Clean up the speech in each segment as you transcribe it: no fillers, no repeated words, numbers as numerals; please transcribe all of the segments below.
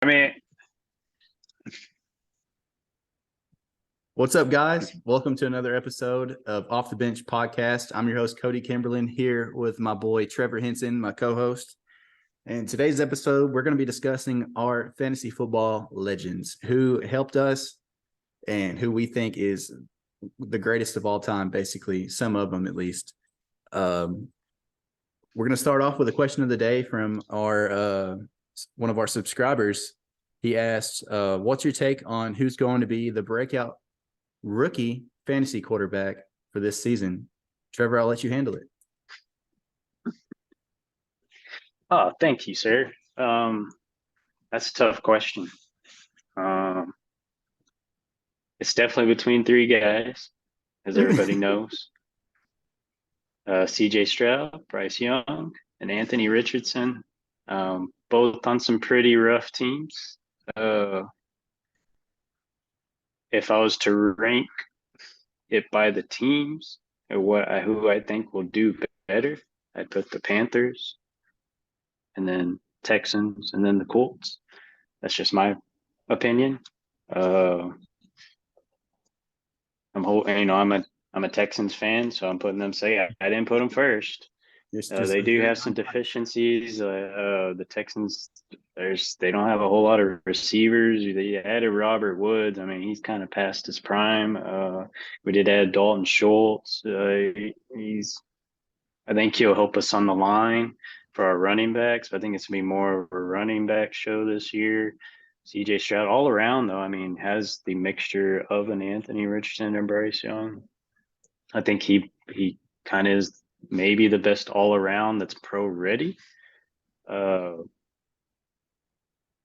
I mean, What's up, guys? Welcome to another episode of Off the Bench Podcast. I'm your host, Cody Kimberlin, here with my boy Trevor Henson, my co-host. And today's episode, we're going to be discussing our fantasy football legends, who helped us and who we think is the greatest of all time, basically, some of them at least. We're going to start off with a question of the day from our one of our subscribers. He asked, what's your take on who's going to be the breakout rookie fantasy quarterback for this season? Trevor, I'll let you handle it. thank you, sir. That's a tough question. Um, it's definitely between three guys, as everybody knows. C.J. Stroud, Bryce Young, and Anthony Richardson, both on some pretty rough teams. Uh, if I was to rank it by the teams and who I think will do better, I'd put the Panthers, and then Texans, and then the Colts. That's just my opinion. Uh, I'm a Texans fan, so I'm putting them. I didn't put them first. Just They do have some deficiencies. The Texans, they don't have a whole lot of receivers. They added Robert Woods. I mean, he's kind of past his prime. We did add Dalton Schultz. I think he'll help us on the line for our running backs. I think it's gonna be more of a running back show this year. CJ Stroud all around though, I mean, has the mixture of an Anthony Richardson and Bryce Young. I think he kind of is maybe the best all around that's pro ready. Uh,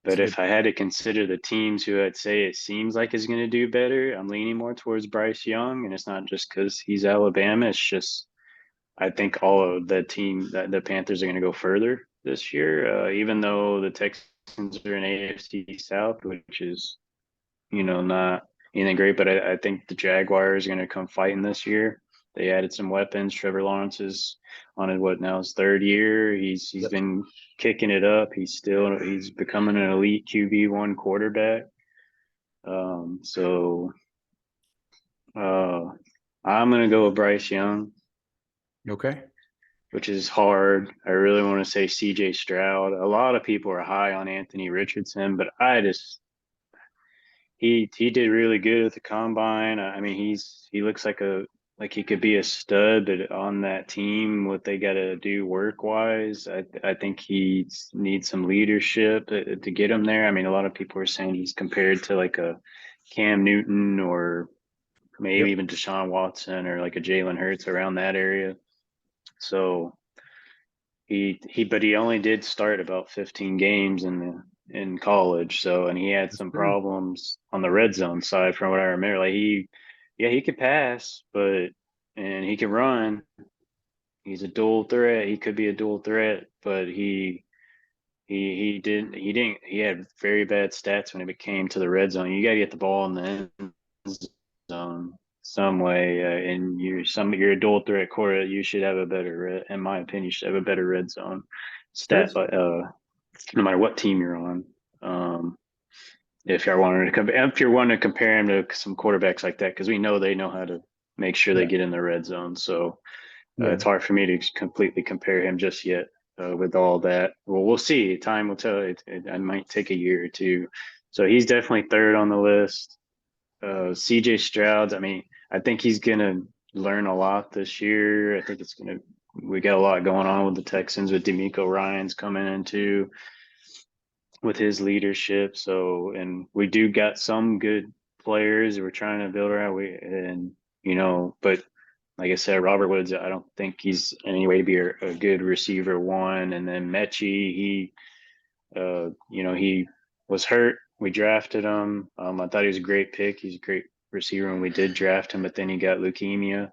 but if I had to consider the teams who I'd say it seems like is going to do better, I'm leaning more towards Bryce Young, and it's not just because he's Alabama. It's just I think all of the Panthers are going to go further this year, even though the Texans are in AFC South, which is not anything great. But I think the Jaguars are going to come fighting this year. They added some weapons. Trevor Lawrence is on his third year. He's been kicking it up. He's becoming an elite QB1 quarterback. So I'm gonna go with Bryce Young, Okay. which is hard. I really want to say CJ Stroud. A lot of people are high on Anthony Richardson, but he did really good at the combine. I mean, he looks like he could be a stud, but on that team, what they got to do work wise, I think he needs some leadership to get him there. I mean, a lot of people are saying he's compared to like a Cam Newton or maybe Yep. even Deshaun Watson or like a Jalen Hurts around that area. So but he only did start about 15 games in college. So, and he had That's some true. problems on the red zone side from what I remember. Like he could pass, and he can run. He's a dual threat. He could be a dual threat, but he had very bad stats when it came to the red zone. You got to get the ball in the end zone some way, and you're a dual threat quarter. You should have a better, in my opinion, you should have a better red zone Sure. stat, but no matter what team you're on. If you're wanting to compare him to some quarterbacks like that, because we know they know how to make sure they Yeah. get in the red zone. So Yeah. it's hard for me to completely compare him just yet with all that. Well, we'll see. Time will tell. It might take a year or two. So he's definitely third on the list. CJ Stroud, I mean, I think he's going to learn a lot this year. We got a lot going on with the Texans with D'Amico Ryans coming in too with his leadership. So, and we do got some good players we're trying to build around. But like I said, Robert Woods, I don't think he's any way to be a good receiver one. And then Mechie, he was hurt. We drafted him. I thought he was a great pick. He's a great receiver when we did draft him, but then he got leukemia.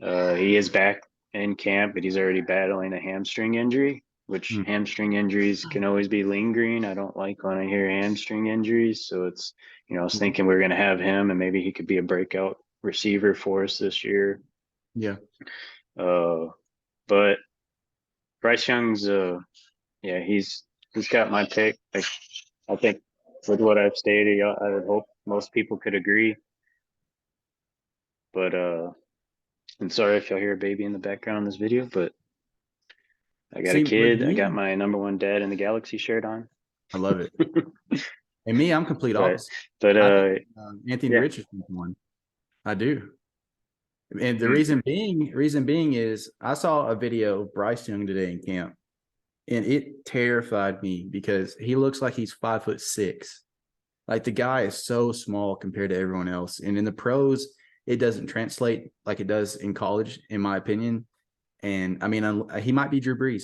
He is back in camp, but he's already battling a hamstring injury, which Hmm. hamstring injuries can always be lingering. I don't like when I hear hamstring injuries. So I was thinking we are going to have him and maybe he could be a breakout receiver for us this year. Yeah. Uh, but Bryce Young's, yeah, he's got my pick. Like I think with what I've stated, I would hope most people could agree. But I'm sorry if y'all hear a baby in the background in this video, but I got a See, with kid. I got me, my number one dad in the galaxy shirt on. I love it. And me, I'm complete but opposite. but I think Anthony yeah. Richardson's one. I do. And the Mm. reason being is I saw a video of Bryce Young today in camp, and it terrified me because he looks like he's 5'6". Like the guy is so small compared to everyone else. And in the pros, it doesn't translate like it does in college, in my opinion. And I mean, he might be Drew Brees.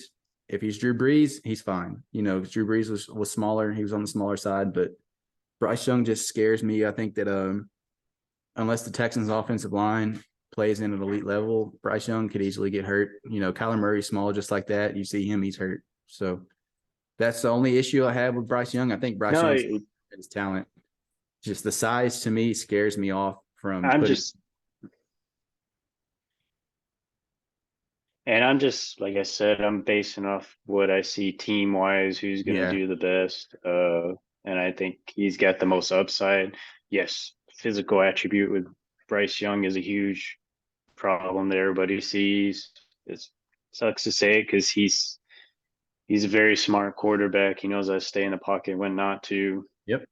If he's Drew Brees, he's fine. You know, Drew Brees was smaller. He was on the smaller side, but Bryce Young just scares me. I think that unless the Texans offensive line plays in an elite level, Bryce Young could easily get hurt. You know, Kyler Murray's small just like that. You see him, he's hurt. So that's the only issue I have with Bryce Young. I think Bryce No, Young's his talent. Just the size to me scares me off from I'm putting. just and I'm just like I said, I'm basing off what I see team wise, who's gonna Yeah. do the best. And I think he's got the most upside. Yes, physical attribute with Bryce Young is a huge problem that everybody sees. It sucks to say it because he's a very smart quarterback. He knows how to stay in the pocket when not to. Yep.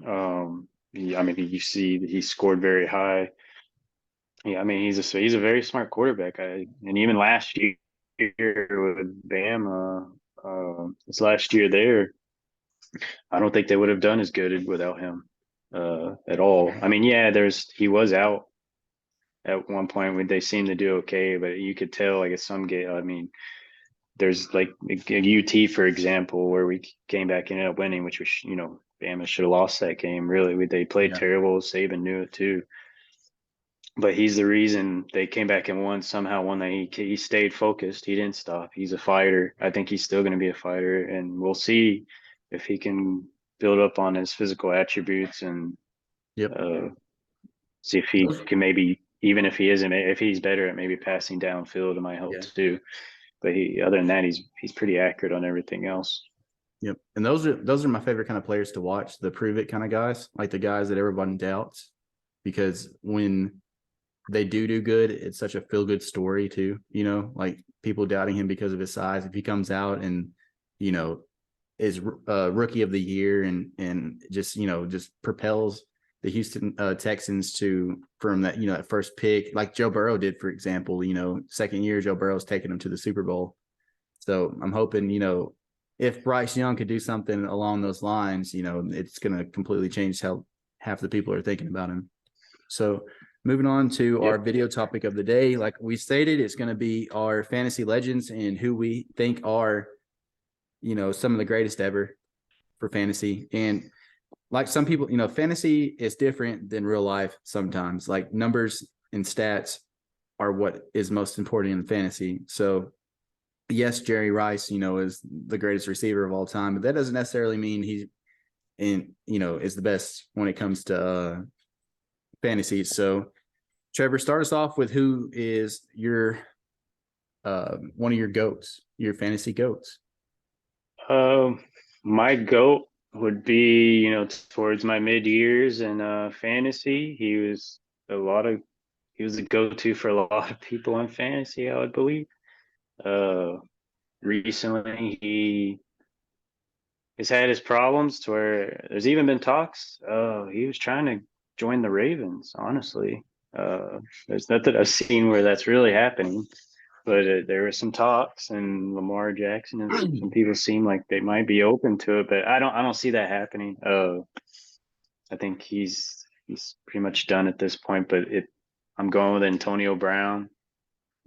I mean, you see that he scored very high. Yeah, I mean, he's a very smart quarterback. And even last year with Bama, his last year there, I don't think they would have done as good without him at all. I mean, yeah, he was out at one point when they seemed to do okay, but you could tell like at some game. I mean, there's like a UT for example where we came back and ended up winning, which was Bama should have lost that game. Really, they played Yeah. terrible. Saban knew it too. But he's the reason they came back and won somehow. One that he stayed focused. He didn't stop. He's a fighter. I think he's still going to be a fighter, and we'll see if he can build up on his physical attributes and Yep. uh, see if he can maybe even if he isn't if he's better at maybe passing downfield, it might help Yeah. too. But other than that, he's pretty accurate on everything else. Yep. And those are my favorite kind of players to watch, the prove it kind of guys, like the guys that everybody doubts, because when they do good, it's such a feel good story too. You know, like people doubting him because of his size. If he comes out and you know is rookie of the year and just propels the Houston Texans to from that that first pick, like Joe Burrow did, for example. Second year Joe Burrow's taking him to the Super Bowl. So I'm hoping if Bryce Young could do something along those lines, it's going to completely change how half the people are thinking about him. So moving on to Yep. our video topic of the day, like we stated, it's going to be our fantasy legends and who we think are, some of the greatest ever for fantasy. And like some people, fantasy is different than real life sometimes. Like numbers and stats are what is most important in fantasy. So yes, Jerry Rice, is the greatest receiver of all time, but that doesn't necessarily mean is the best when it comes to fantasy. So Trevor, start us off with who is your one of your goats, your fantasy goats. My goat would be, towards my mid years in fantasy. A lot of he was a go-to for a lot of people on fantasy, I would believe. Uh, Recently he has had his problems to where there's even been talks. He was trying to join the Ravens, honestly. Uh, there's nothing I've seen where that's really happening, but there were some talks, and Lamar Jackson and some people seem like they might be open to it, but I don't see that happening. I think he's pretty much done at this point. But I'm going with Antonio Brown.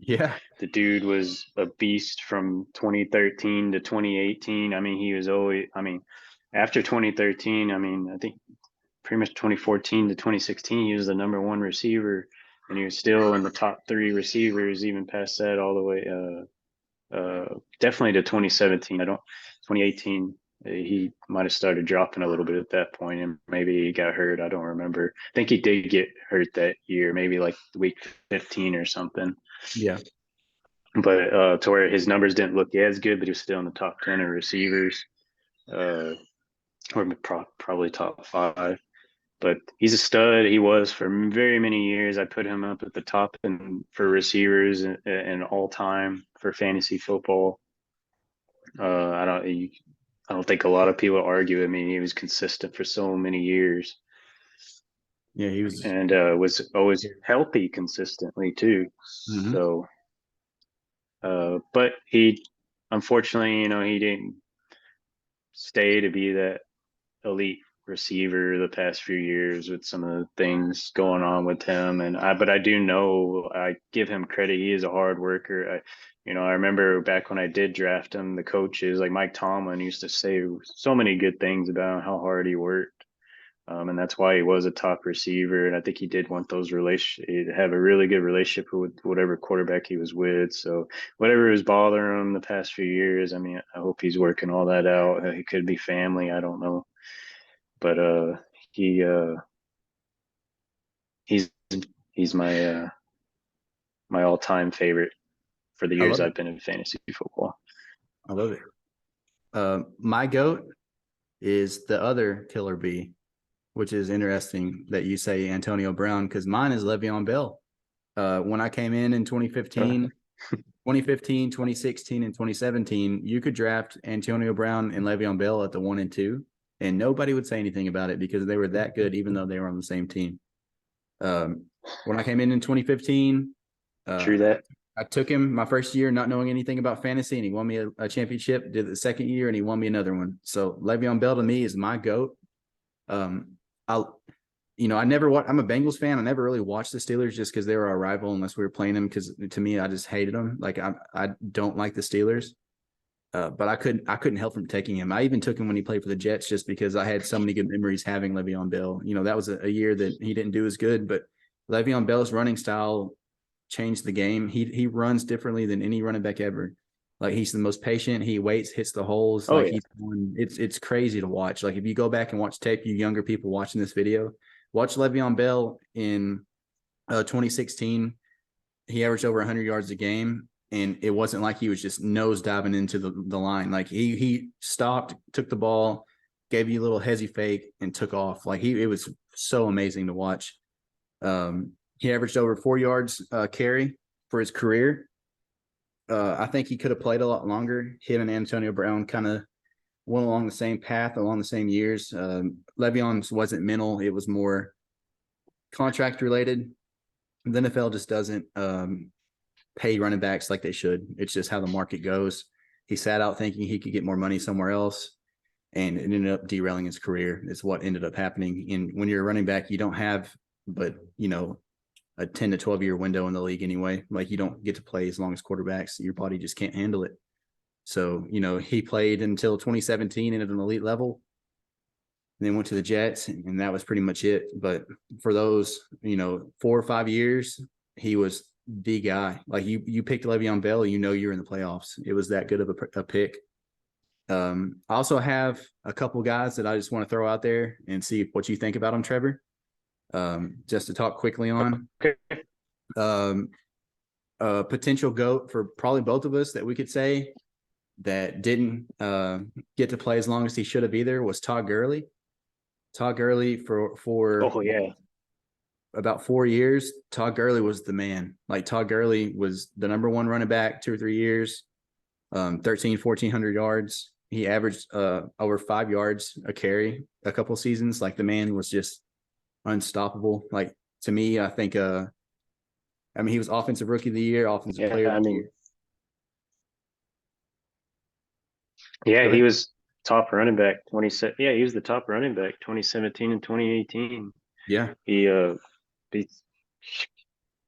Yeah, The dude was a beast from 2013 to 2018. I mean, he was always. I mean, after 2013, I mean, I think pretty much 2014 to 2016, he was the number one receiver, and he was still in the top three receivers, even past that, all the way. Definitely to 2017. 2018. He might have started dropping a little bit at that point, and maybe he got hurt. I don't remember. I think he did get hurt that year, maybe like week 15 or something. yeah, But to where his numbers didn't look as good, but he was still in the top 10 of receivers. Uh, or probably top five. But he's a stud. He was for very many years. I put him up at the top and for receivers and all time for fantasy football. I don't think a lot of people argue. I mean, he was consistent for so many years Yeah, he was. and was always healthy consistently too. Mhm. So, but he, unfortunately, he didn't stay to be that elite receiver the past few years with some of the things going on with him. But I do know I give him credit. He is a hard worker. I remember back when I did draft him, the coaches like Mike Tomlin used to say so many good things about how hard he worked. And that's why he was a top receiver. And I think he did want those have a really good relationship with whatever quarterback he was with. So whatever was bothering him the past few years, I mean, I hope he's working all that out. It could be family. I don't know, but he he's he's my all time favorite for the I years love it. I've been in fantasy football. I love it. My goat is the other killer bee, which is interesting that you say Antonio Brown because mine is Le'Veon Bell. When I came in 2015, 2016, and 2017, you could draft Antonio Brown and Le'Veon Bell at the 1 and 2, and nobody would say anything about it because they were that good, even though they were on the same team. When I came in 2015, True uh, that. I took him my first year not knowing anything about fantasy, and he won me a championship. Did the second year, and he won me another one. So Le'Veon Bell to me is my GOAT. I I never I'm a Bengals fan. I never really watched the Steelers just because they were our rival unless we were playing them. Because to me, I just hated them. Like I don't like the Steelers. But I couldn't help from taking him. I even took him when he played for the Jets just because I had so many good memories having Le'Veon Bell. That was a year that he didn't do as good, but Le'Veon Bell's running style changed the game. He runs differently than any running back ever. Like he's the most patient. He waits, hits the holes. Oh Like yeah, it's crazy to watch. Like if you go back and watch tape, you younger people watching this video, watch Le'Veon Bell in 2016. He averaged over 100 yards a game, and it wasn't like he was just nose diving into the line. Like he stopped, took the ball, gave you a little hezzy fake, and took off. Like it was so amazing to watch. He averaged over 4 yards carry for his career. I think he could have played a lot longer. Him and Antonio Brown kind of went along the same path, along the same years. Le'Veon's wasn't mental; it was more contract related. The NFL just doesn't pay running backs like they should. It's just how the market goes. He sat out thinking he could get more money somewhere else, and it ended up derailing his career. It's what ended up happening. And when you're a running back, you don't have, but a 10 to 12 year window in the league anyway. Like you don't get to play as long as quarterbacks. Your body just can't handle it. So, he played until 2017 and at an elite level, and then went to the Jets, and that was pretty much it. But for those, 4 or 5 years, he was the guy. Like you picked Le'Veon Bell, you're in the playoffs. It was that good of a pick. I also have a couple guys that I just want to throw out there and see what you think about them, Trevor. Just to talk quickly on. okay. Potential GOAT for probably both of us that we could say that didn't get to play as long as he should have either was Todd Gurley. Todd Gurley for Oh yeah, about 4 years, Todd Gurley was the man. Like Todd Gurley was the number one running back 2 or 3 years, 1,400 yards. He averaged over 5 yards a carry a couple seasons. Like the man was just unstoppable. Like to me, I think he was offensive rookie of the year, offensive yeah. player of I the mean, year. yeah, Go he ahead. was top running back 27. Yeah, he was the top running back 2017 and 2018. Yeah. He,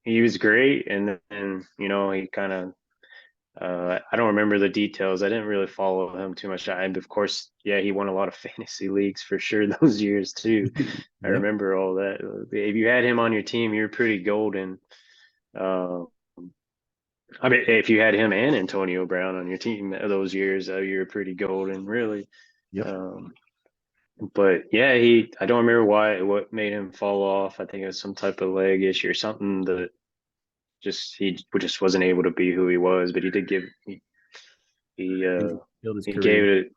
he was great, and then he kind of I don't remember the details. I didn't really follow him too much. And of course, yeah, he won a lot of fantasy leagues for sure those years too. I Yep. remember all that. If you had him on your team, you're pretty golden. Uh, I mean, if you had him and Antonio Brown on your team those years, you're pretty golden, really. Yep. Um, but yeah, I don't remember what made him fall off. I think it was some type of leg issue or something that he just wasn't able to be who he was. But he did give he And killed his he gave career. it.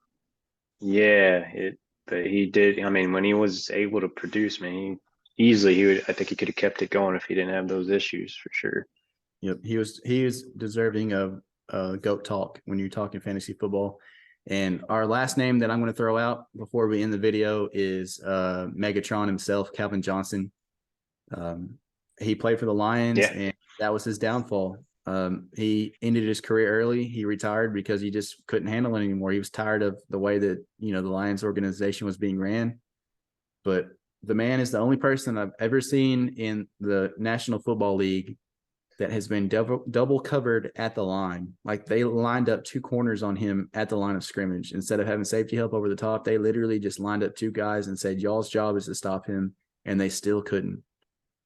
Yeah, but he did. I mean, when he was able to produce, man, he would. I think he could have kept it going if he didn't have those issues for sure. Yep, he was deserving of GOAT talk when you're talking fantasy football. And our last name that I'm going to throw out before we end the video is Megatron himself, Calvin Johnson. He played for the Lions, Yeah. and that was his downfall. He ended his career early. He retired because he just couldn't handle it anymore. He was tired of the way that the Lions organization was being ran. But the man is the only person I've ever seen in the National Football League that has been double covered at the line. Like, they lined up two corners on him at the line of scrimmage. Instead of having safety help over the top, they literally just lined up two guys and said, y'all's job is to stop him. And they still couldn't.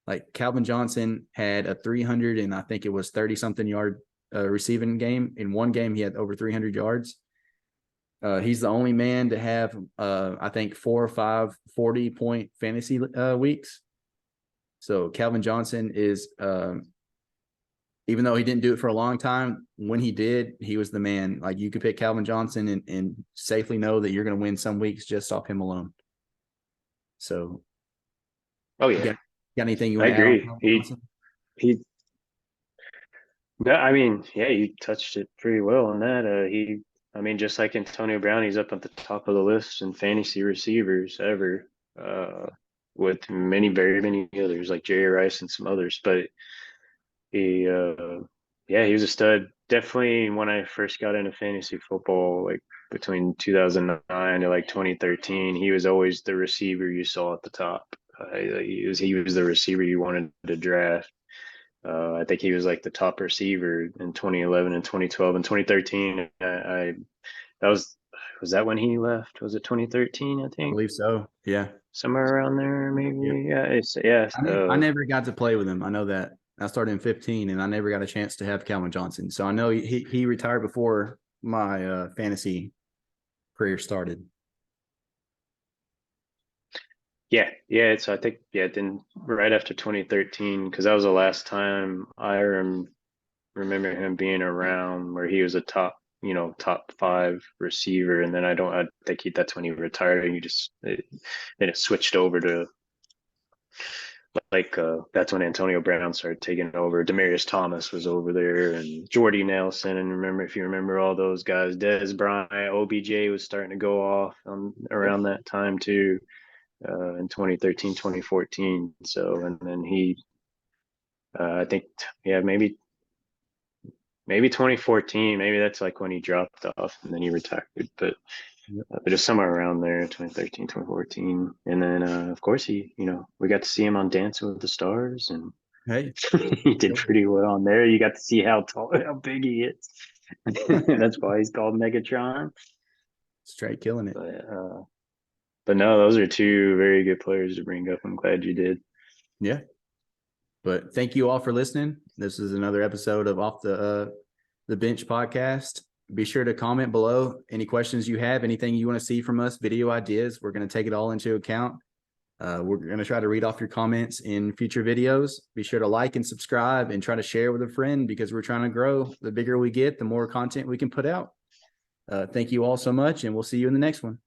Like, Calvin Johnson had a 300 and I think it was 30 something yard receiving game. In one game, he had over 300 yards. He's the only man to have, I think, 4 or 5 40-point fantasy weeks. So Calvin Johnson is, even though he didn't do it for a long time, when he did, he was the man. Like, you could pick Calvin Johnson and safely know that you're going to win some weeks just off him alone. So, Oh yeah. got anything you I want to add on agree. Calvin He Johnson? he. No, I mean, yeah, you touched it pretty well on that. I mean, just like Antonio Brown, he's up at the top of the list in fantasy receivers ever, uh, with very many others like Jerry Rice and some others. But he, yeah, he was a stud. Definitely when I first got into fantasy football, like between 2009 to like 2013, he was always the receiver you saw at the top. He was the receiver you wanted to draft. I think he was like the top receiver in 2011 and 2012 and 2013. That was that when he left? Was it 2013? I I think believe so. Yeah. somewhere around there, Yep. maybe. Yeah, yeah. I never got to play with him. I know that. I started in 15 and I never got a chance to have Calvin Johnson. So I know he retired before my fantasy career started. Yeah, yeah. It's I think yeah. Then right after 2013, because that was the last time I remember him being around where he was a top 5 receiver, and then I think that's when he retired, and then it switched over to like that's when Antonio Brown started taking over. Demarius Thomas was over there, and Jordy Nelson, and if you remember all those guys, Dez Bryant, OBJ was starting to go off around that time too, in 2013, 2014. So, and then I think, yeah, maybe 2014, maybe that's like when he dropped off and then he retired, but Yep. just somewhere around there, 2013, 2014. And then, of course, we got to see him on Dancing with the Stars, and Hey. he did pretty well on there. You got to see how tall, how big he is. That's why he's called Megatron. Straight killing it. But no, those are two very good players to bring up. I'm glad you did. Yeah. But thank you all for listening. This is another episode of Off the Bench podcast. Be sure to comment below any questions you have, anything you want to see from us, video ideas. We're going to take it all into account. We're going to try to read off your comments in future videos. Be sure to like and subscribe and try to share with a friend, because we're trying to grow. The bigger we get, the more content we can put out. Thank you all so much, and we'll see you in the next one.